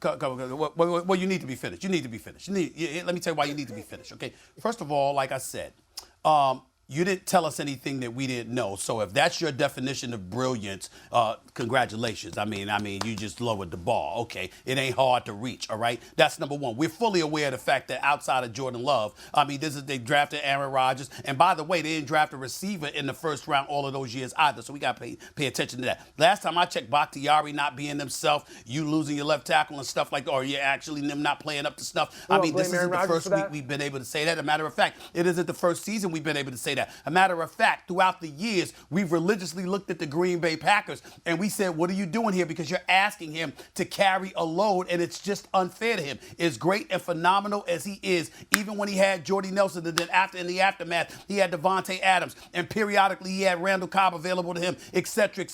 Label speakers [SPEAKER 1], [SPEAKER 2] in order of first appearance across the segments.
[SPEAKER 1] Well, you need to be finished. You need to be finished. Let me tell you why you need to be finished, okay? First of all, like I said, you didn't tell us anything that we didn't know. So if that's your definition of brilliance, congratulations. I mean, you just lowered the bar. Okay, it ain't hard to reach. All right, that's number one. We're fully aware of the fact that outside of Jordan Love, they drafted Aaron Rodgers, and by the way, they didn't draft a receiver in the first round all of those years either. So we got to pay attention to that. Last time I checked, Bakhtiari not being himself, you losing your left tackle and stuff like that, or you're actually them not playing up to snuff. This isn't the first week we've been able to say that. As a matter of fact, it isn't the first season we've been able to say that. A matter of fact, throughout the years, we've religiously looked at the Green Bay Packers and we said, what are you doing here? Because you're asking him to carry a load, and it's just unfair to him. As great and phenomenal as he is, even when he had Jordy Nelson, and then in the aftermath, he had Devontae Adams, and periodically he had Randall Cobb available to him, et cetera,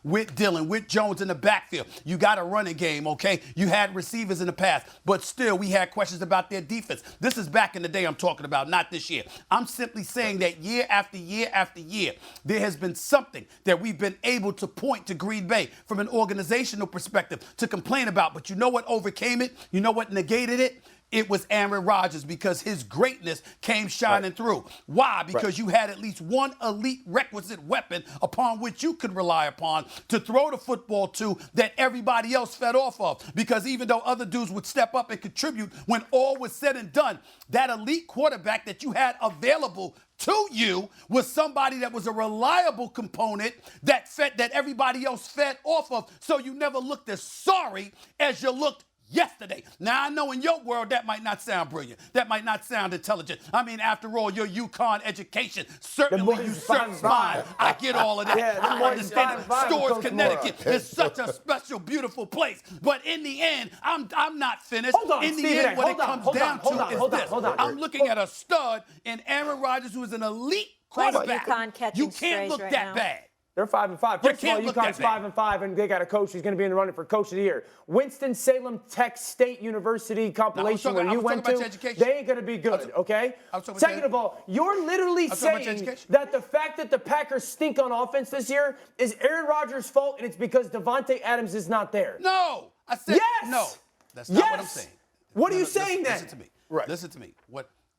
[SPEAKER 1] with Dillon, with Jones in the backfield. You got a running game, okay? You had receivers in the past, but still we had questions about their defense. This is back in the day I'm talking about, not this year. I'm simply saying that year after year after year, there has been something that we've been able to point to Green Bay from an organizational perspective to complain about. But you know what overcame it? You know what negated it? It was Aaron Rodgers, because his greatness came shining through. Why? Because you had at least one elite requisite weapon upon which you could rely upon to throw the football to that everybody else fed off of. Because even though other dudes would step up and contribute, when all was said and done, that elite quarterback that you had available to you was somebody that was a reliable component that everybody else fed off of. So you never looked as sorry as you looked yesterday. Now, I know in your world that might not sound brilliant. That might not sound intelligent. After all, your UConn education certainly usurps mine. I get all of that.
[SPEAKER 2] Yeah,
[SPEAKER 1] I understand that Stores, Connecticut is such a special, beautiful place. But in the end, I'm not finished.
[SPEAKER 2] Hold on,
[SPEAKER 1] in the
[SPEAKER 2] Stephen
[SPEAKER 1] end, what it comes down to is this. I'm looking at a stud in Aaron Rodgers, who is an elite quarterback. You can't look that bad.
[SPEAKER 2] They're 5-5. First of all, UConn's 5-5, and they got a coach who's going to be in the running for Coach of the Year. Winston-Salem Tech State University compilation where you went to, they ain't going to be good, okay? Second of all, you're literally saying that the fact that the Packers stink on offense this year is Aaron Rodgers' fault, and it's because Devontae Adams is not there.
[SPEAKER 1] No! I said no. That's not what I'm saying.
[SPEAKER 2] What are you saying then?
[SPEAKER 1] Listen to me. Right. Listen to me.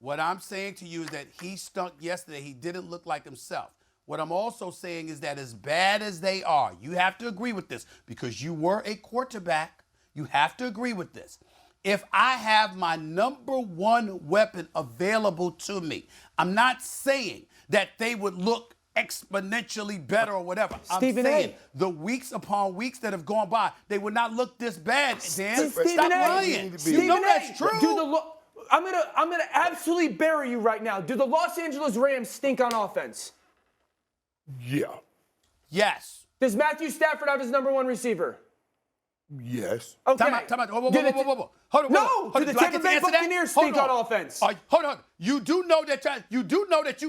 [SPEAKER 1] What I'm saying to you is that he stunk yesterday. He didn't look like himself. What I'm also saying is that as bad as they are, you have to agree with this because you were a quarterback. You have to agree with this. If I have my number one weapon available to me, I'm not saying that they would look exponentially better or whatever. I'm saying the weeks upon weeks that have gone by, they would not look this bad, Dan. Stop lying. You know that's true.
[SPEAKER 2] I'm gonna absolutely bury you right now. Do the Los Angeles Rams stink on offense?
[SPEAKER 3] Yeah.
[SPEAKER 1] Yes.
[SPEAKER 2] Does Matthew Stafford have his number one receiver?
[SPEAKER 3] Yes.
[SPEAKER 2] Okay.
[SPEAKER 1] Time out. Whoa. Hold on.
[SPEAKER 2] No. Do the Tampa Bay Buccaneers stink on offense?
[SPEAKER 1] Hold on. You do know that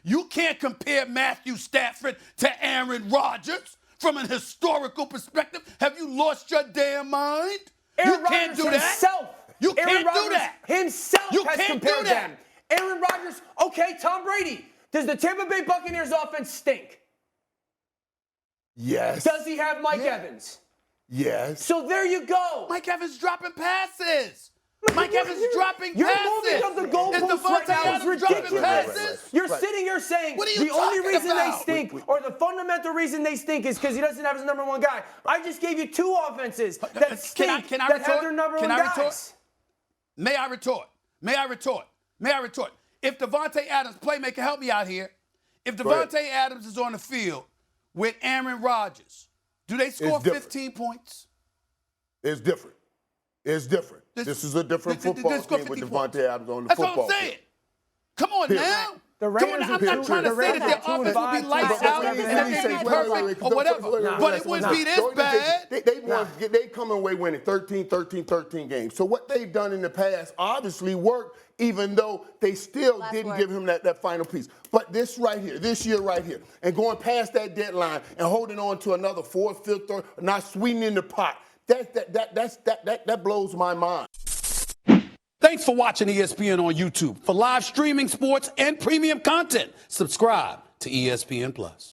[SPEAKER 1] you can't compare Matthew Stafford to Aaron Rodgers from an historical perspective. Have you lost your damn mind?
[SPEAKER 2] Aaron
[SPEAKER 1] you can't
[SPEAKER 2] Rodgers
[SPEAKER 1] do that.
[SPEAKER 2] Himself.
[SPEAKER 1] You can't do that.
[SPEAKER 2] Himself
[SPEAKER 1] you
[SPEAKER 2] has
[SPEAKER 1] can't
[SPEAKER 2] compared
[SPEAKER 1] do that.
[SPEAKER 2] them. Aaron Rodgers. Okay. Tom Brady. Does the Tampa Bay Buccaneers offense stink?
[SPEAKER 3] Yes.
[SPEAKER 2] Does he have Mike Evans?
[SPEAKER 3] Yes.
[SPEAKER 2] So there you go.
[SPEAKER 1] Mike Evans dropping passes. Mike Evans dropping
[SPEAKER 2] You're
[SPEAKER 1] passes.
[SPEAKER 2] moving up the goalposts right now. It's ridiculous. You're sitting here saying the only reason they stink or the fundamental reason they stink is because he doesn't have his number one guy. I just gave you two offenses that stink that have their number one guys.
[SPEAKER 1] May I retort? If Devontae Adams, playmaker, help me out here. If Devontae Adams is on the field with Aaron Rodgers, do they score 15 points?
[SPEAKER 3] It's different. This is a different football team with Devontae Adams on the football field.
[SPEAKER 1] That's what I'm saying. Come on now.
[SPEAKER 2] The Raiders
[SPEAKER 1] I'm not trying to say that their offense will be lights out and that they'd be perfect or whatever, but it wouldn't be this bad.
[SPEAKER 3] They come away winning 13 games. So what they've done in the past obviously worked, even though they still didn't give him that final piece. But this year right here, and going past that deadline and holding on to another fourth, fifth, third, not sweetening the pot, that blows my mind.
[SPEAKER 1] Thanks for watching ESPN on YouTube. For live streaming, sports, and premium content, subscribe to ESPN+.